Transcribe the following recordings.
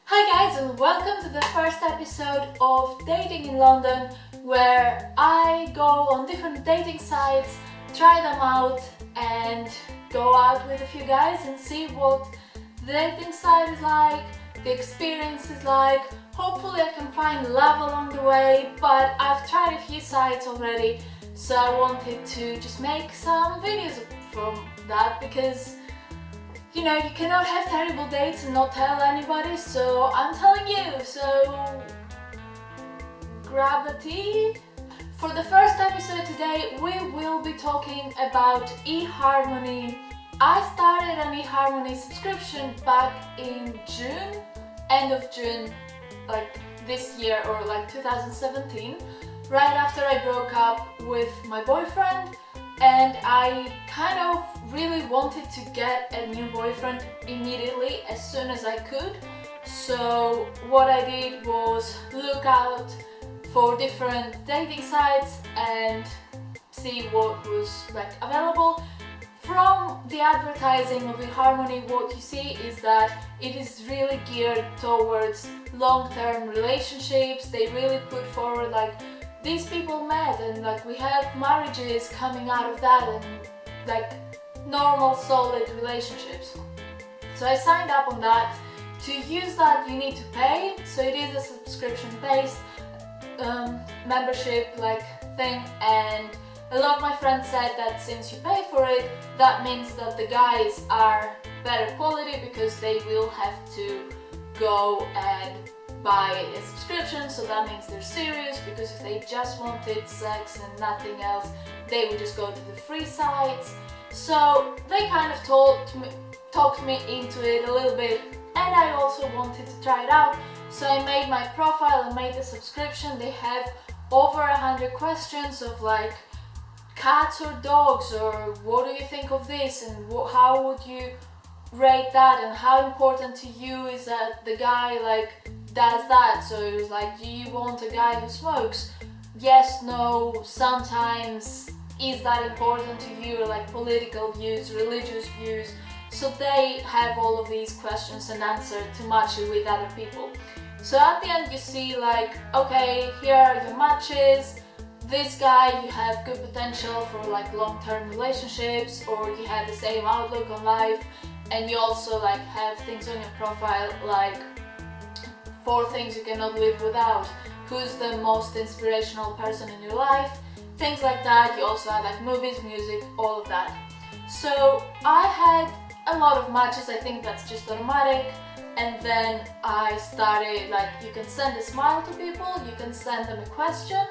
Hi guys, and welcome to the first episode of Dating in London, where I go on different dating sites, try them out and go out with a few guys and see what the dating site is like, the experience is like. Hopefully I can find love along the way, but I've tried a few sites already, so I wanted to just make some videos from that because you know, you cannot have terrible dates and not tell anybody, so I'm telling you, so grab a tea. For the first episode today, we will be talking about eharmony. I started an eharmony subscription back in June, end of June, like this year or like 2017, right after I broke up with my boyfriend. And I kind of really wanted to get a new boyfriend immediately, as soon as I could. So what I did was look out for different dating sites and see what was like available. From the advertising of eharmony, what you see is that it is really geared towards long-term relationships. They really put forward like these people met and like we have marriages coming out of that and like normal solid relationships. So I signed up on that. To use that you need to pay, so it is a subscription based membership like thing, and a lot of my friends said that since you pay for it, that means that the guys are better quality because they will have to go and buy a subscription, so that means they're serious, because if they just wanted sex and nothing else, they would just go to the free sites. So they kind of talked me into it a little bit, and I also wanted to try it out. So I made my profile and made the subscription. They have over 100 questions of like cats or dogs, or what do you think of this, and how would you rate that, and how important to you is that the guy like does that. So it was like, do you want a guy who smokes? Yes, no, sometimes. Is that important to you? Like political views, religious views. So they have all of these questions and answer to match it with other people. So at the end you see like, okay, here are your matches. This guy, you have good potential for like long-term relationships, or you have the same outlook on life, and you also like have things on your profile like 4 things you cannot live without, who's the most inspirational person in your life, things like that. You also have like movies, music, all of that. So I had a lot of matches, I think that's just automatic, and then I started like, you can send a smile to people, you can send them a question,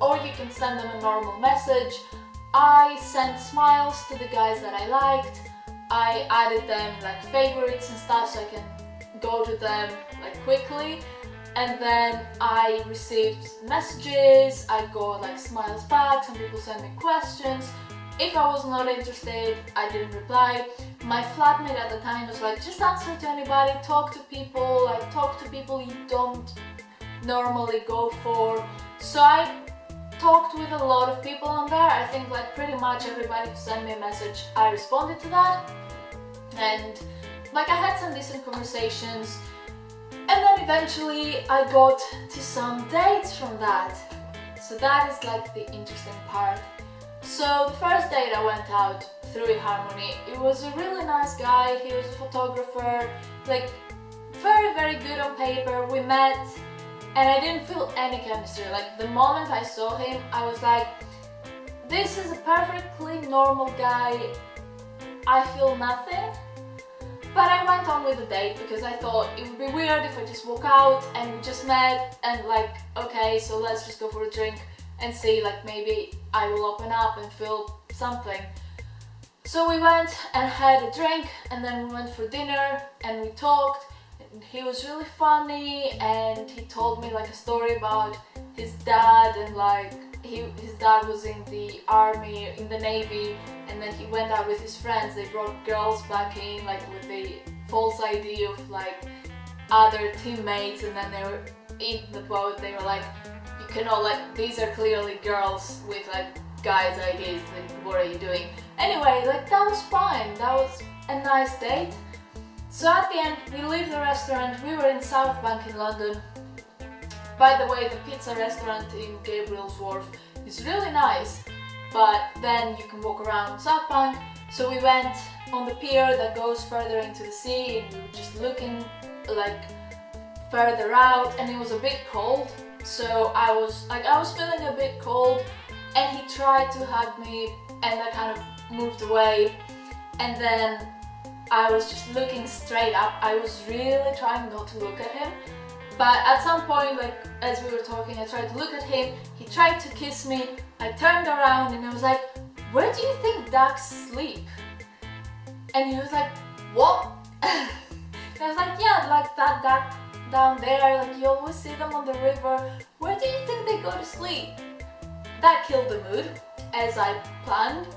or you can send them a normal message. I sent smiles to the guys that I liked. I added them like favorites and stuff so I can go to them like quickly, and then I received messages. I got like smiles back, some people sent me questions. If I was not interested, I didn't reply. My flatmate at the time was like, just answer to anybody, talk to people, like talk to people you don't normally go for. So I talked with a lot of people on there. I think like pretty much everybody who sent me a message, I responded to that, and like I had some decent conversations, and then eventually I got to some dates from that. So that is like the interesting part. So the first date I went out through eharmony, it was a really nice guy. He was a photographer, like very good on paper. We met and I didn't feel any chemistry. Like the moment I saw him, I was like, this is a perfectly normal guy. I feel nothing. But I went on with the date because I thought it would be weird if I just walk out and we just met and like, okay, so let's just go for a drink and see, like maybe I will open up and feel something. So we went and had a drink, and then we went for dinner and we talked. And he was really funny, and he told me like a story about his dad, and like his dad was in the army, in the navy, and then he went out with his friends. They brought girls back in like with the false idea of like other teammates, and then they were in the boat. They were like, you cannot, like these are clearly girls with like guys' ideas, like what are you doing? Anyway, like that was fine. That was a nice date. So at the end, we leave the restaurant. We were in South Bank in London. By the way, the pizza restaurant in Gabriel's Wharf is really nice, but then you can walk around South Bank. So we went on the pier that goes further into the sea, and we were just looking like further out, and it was a bit cold. So I was feeling a bit cold, and he tried to hug me, and I kind of moved away, and then I was just looking straight up. I was really trying not to look at him, but at some point, like as we were talking, I tried to look at him. He tried to kiss me. I turned around and I was like, "Where do you think ducks sleep?" And he was like, "What?" And I was like, "Yeah, like that duck down there, like you always see them on the river. Where do you think they go to sleep?" That killed the mood, as I planned.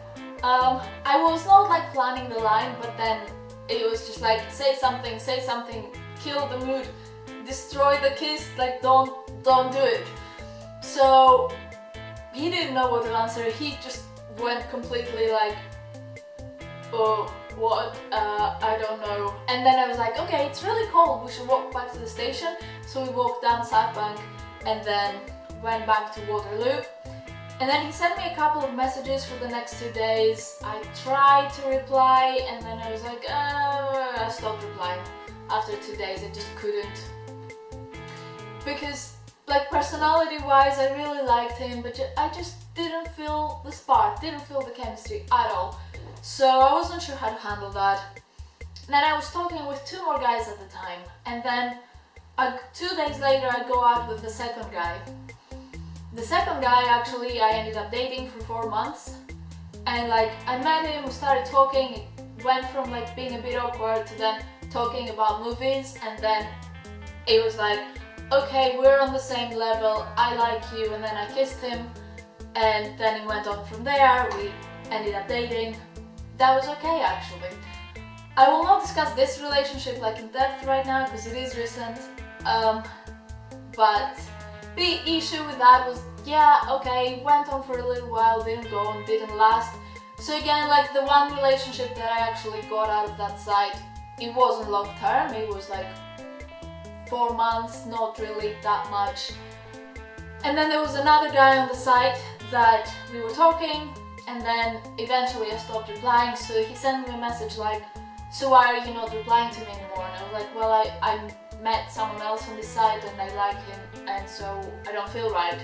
I was not like planning the line, but then it was just like, say something, kill the mood, destroy the kiss, like don't do it. So he didn't know what to answer. He just went completely like, "Oh, what? I don't know." And then I was like, "Okay, it's really cold, we should walk back to the station." So we walked down South Bank and then went back to Waterloo. And then he sent me a couple of messages for the next 2 days. I tried to reply, and then I was like, I stopped replying. After 2 days, I just couldn't. Because, like, personality-wise, I really liked him, but I just didn't feel the spark, didn't feel the chemistry at all. So I wasn't sure how to handle that. And then I was talking with 2 more guys at the time, and then 2 days later, I go out with the second guy. The second guy, actually, I ended up dating for 4 months, and like I met him, we started talking. It went from like being a bit awkward to then talking about movies, and then it was like, okay, we're on the same level, I like you, and then I kissed him, and then it went on from there. We ended up dating. That was okay, actually. I will not discuss this relationship like in depth right now because it is recent, but the issue with that was, yeah, okay, went on for a little while, didn't go on, didn't last. So again, like the one relationship that I actually got out of that site, it wasn't long term, it was like 4 months, not really that much. And then there was another guy on the site that we were talking, and then eventually I stopped replying, so he sent me a message like, "So why are you not replying to me anymore?" And I was like, "Well, I met someone else on this site and I like him, and so I don't feel right."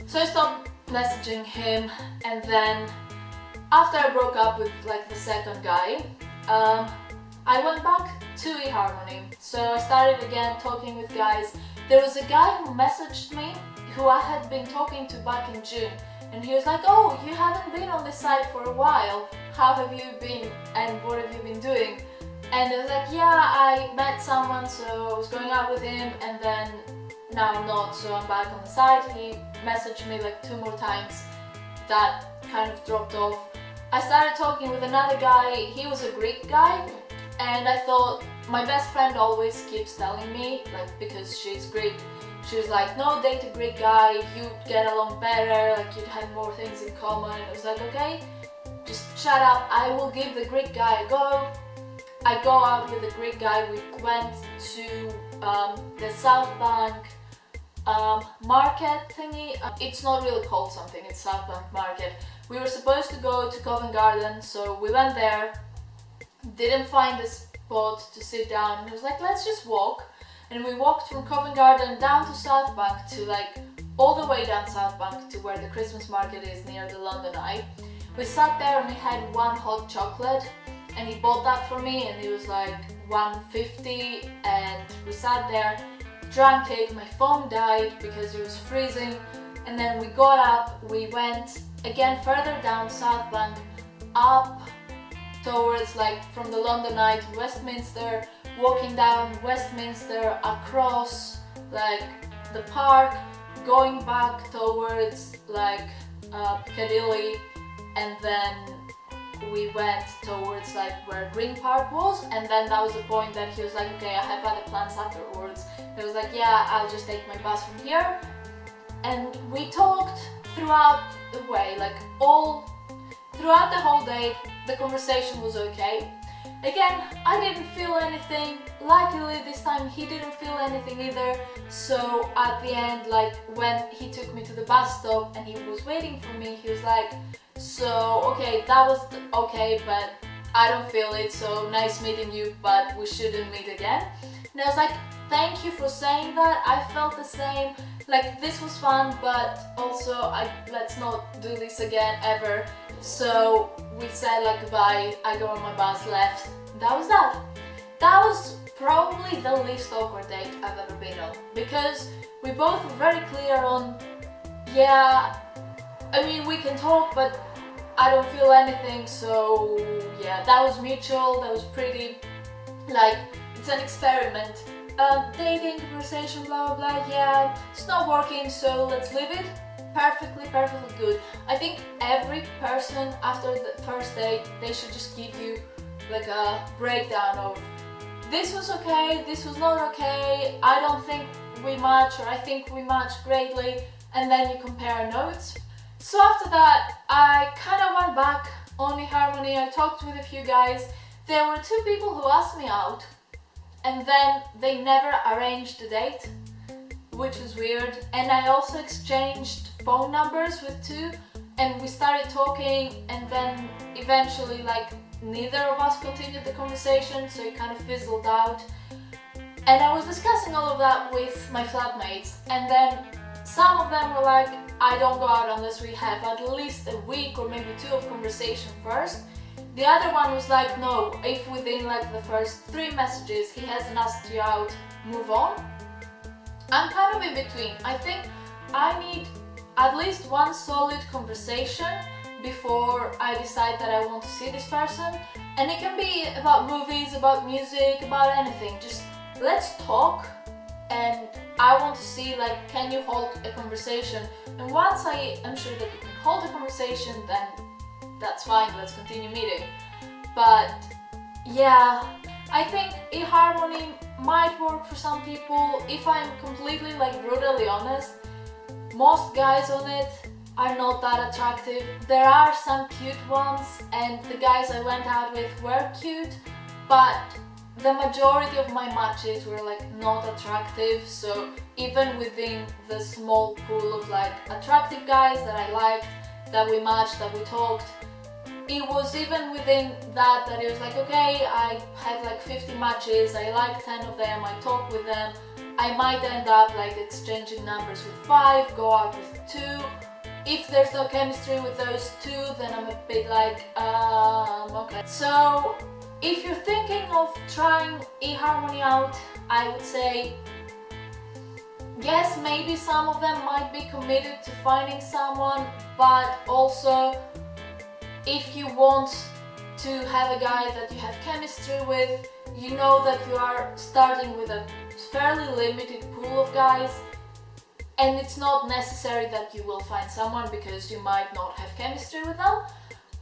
So I stopped messaging him, and then after I broke up with like the second guy, I went back to eharmony. So I started again talking with guys. There was a guy who messaged me who I had been talking to back in June, and he was like, "Oh, you haven't been on this site for a while. How have you been and what have you been doing?" And I was like, "Yeah, I met someone, so I was going out with him, and then now I'm not, so I'm back on the site." He messaged me like 2 more times. That kind of dropped off. I started talking with another guy. He was a Greek guy, and I thought, my best friend always keeps telling me, like, because she's Greek, she was like, "No, date a Greek guy, you'd get along better, like you'd have more things in common." And I was like, "Okay, just shut up, I will give the Greek guy a go." I go out with the Greek guy. We went to the South Bank market thingy. It's not really called something, it's South Bank Market. We were supposed to go to Covent Garden, so we went there, didn't find a spot to sit down, and it was like, let's just walk. And we walked from Covent Garden down to South Bank, to like all the way down South Bank to where the Christmas market is near the London Eye. We sat there and we had 1 hot chocolate, and he bought that for me, and it was like $1.50, and we sat there, drank it. My phone died because it was freezing, and then we got up, we went again further down South Bank, up towards like from the London Eye to Westminster, walking down Westminster, across like the park, going back towards like Piccadilly, and then we went towards like where Green Park was, and then that was the point that he was like, "Okay, I have other plans afterwards." And I was like, "Yeah, I'll just take my bus from here." And we talked throughout the way, like throughout the whole day. The conversation was okay. Again, I didn't feel anything. Luckily this time he didn't feel anything either. So at the end, like when he took me to the bus stop and he was waiting for me, he was like, so okay, that was okay, but I don't feel it, so nice meeting you, but we shouldn't meet again. And I was like, thank you for saying that. I felt the same. Like, this was fun, but also let's not do this again ever. So we said like goodbye. I got on my bus, left. That was that. That was probably the least awkward date I've ever been on, because we both were very clear on, yeah, I mean, we can talk, but I don't feel anything. So yeah, that was mutual. That was pretty, like, it's an experiment. Dating, conversation, blah blah blah, yeah, it's not working, so let's leave it. Perfectly good. I think every person after the first date, they should just give you like a breakdown of this was okay, this was not okay, I don't think we match, or I think we match greatly, and then you compare notes. So after that, I kind of went back on eharmony. I talked with a few guys. There were 2 people who asked me out, and then they never arranged a date, which was weird. And I also exchanged phone numbers with 2, and we started talking, and then eventually, like, neither of us continued the conversation, so it kind of fizzled out. And I was discussing all of that with my flatmates, and then some of them were like, I don't go out unless we have at least a week or maybe 2 of conversation first. The other one was like, no, if within like the first 3 messages he hasn't asked you out, move on. I'm kind of in between. I think I need at least 1 solid conversation before I decide that I want to see this person. And it can be about movies, about music, about anything. Just let's talk, and I want to see, like, can you hold a conversation? And once I am sure that you can hold a conversation, then that's fine, let's continue meeting. But yeah, I think eharmony might work for some people. If I'm completely, like, brutally honest, most guys on it are not that attractive. There are some cute ones, and the guys I went out with were cute, but the majority of my matches were like not attractive. So even within the small pool of like attractive guys that I liked, that we matched, that we talked, it was even within that it was like, okay, I have like 50 matches, I like 10 of them, I talk with them, I might end up like exchanging numbers with 5, go out with 2. If there's no chemistry with those 2, then I'm a bit like, okay. So if you're thinking of trying eharmony out, I would say yes, maybe some of them might be committed to finding someone, but also if you want to have a guy that you have chemistry with, you know that you are starting with a fairly limited pool of guys, and it's not necessary that you will find someone because you might not have chemistry with them.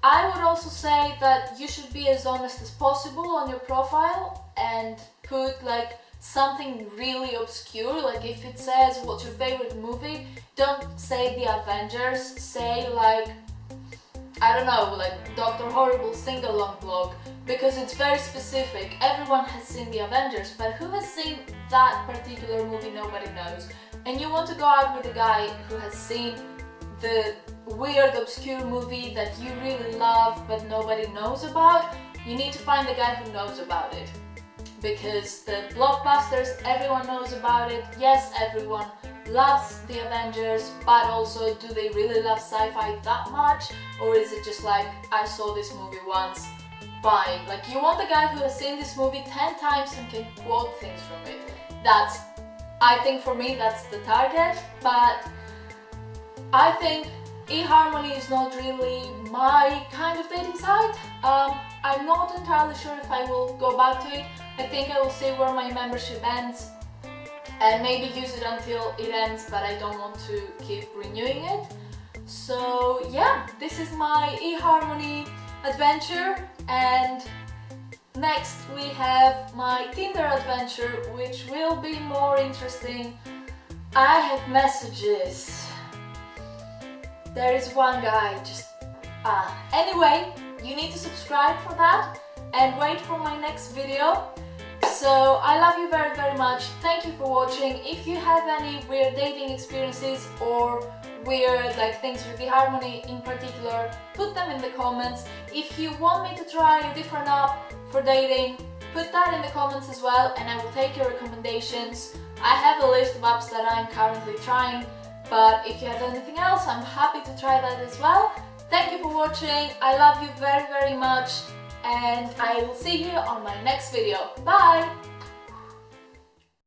I would also say that you should be as honest as possible on your profile and put like something really obscure. Like if it says what's your favorite movie, don't say The Avengers, say like, I don't know, like Dr. Horrible sing-along blog, because it's very specific. Everyone has seen The Avengers, but who has seen that particular movie, nobody knows. And you want to go out with a guy who has seen the weird, obscure movie that you really love but nobody knows about, you need to find the guy who knows about it. Because the blockbusters, everyone knows about it. Yes, everyone loves The Avengers, but also, do they really love sci-fi that much? Or is it just like, I saw this movie once, fine. Like, you want the guy who has seen this movie 10 times and can quote things from it. That's, I think for me, that's the target. But I think eharmony is not really my kind of dating site. I'm not entirely sure if I will go back to it. I think I will see where my membership ends and maybe use it until it ends, but I don't want to keep renewing it. So yeah, this is my eharmony adventure, and next we have my Tinder adventure, which will be more interesting. I have messages. There is one guy, just anyway, you need to subscribe for that. and wait for my next video. So I love you very, very much. Thank you for watching. If you have any weird dating experiences or weird things with eharmony in particular, put them in the comments. If you want me to try a different app for dating, put that in the comments as well, and I will take your recommendations. I have a list of apps that I'm currently trying, but if you have anything else, I'm happy to try that as well. Thank you for watching. I love you very, very much, and I will see you on my next video. Bye!